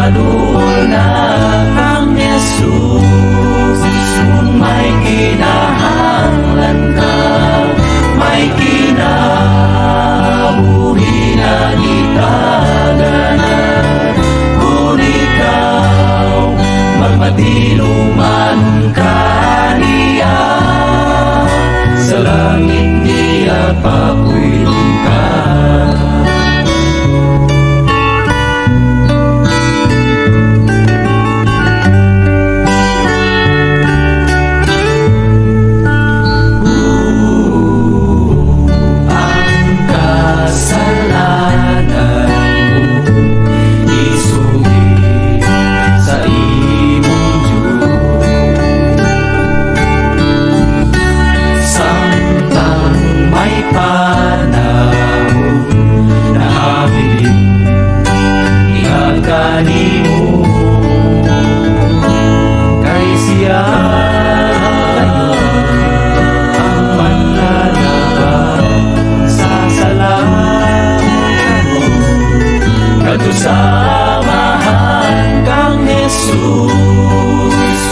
padul na ang Jesus. Kung may kinahanglan ka, may kinabuhi na itaganan. Kung ikaw magmatinuman ka niya, sa langit niya papuilong ka. Samahan kang Jesus.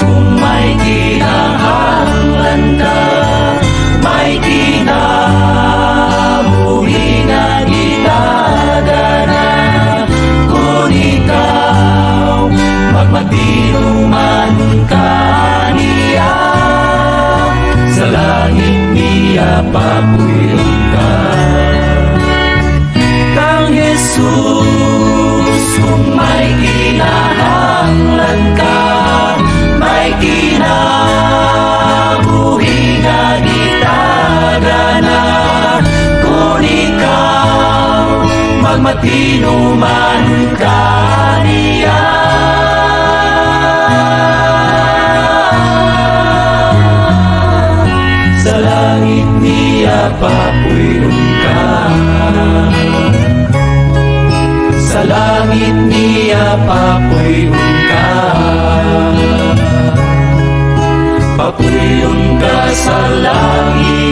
Kung may kinahanglan ka, may kinabuhi na itagana. Kung ikaw magmatinuman ka niya, sa langit niya papuilong ka. Kang Jesus, kung may kinahanglan ka, may kinabuhi na itagana. Kung ikaw magmatinuman ka niya, sa langit niya papuilong ka. Sa langit niya papuilong ka. Papuilong ka sa langit.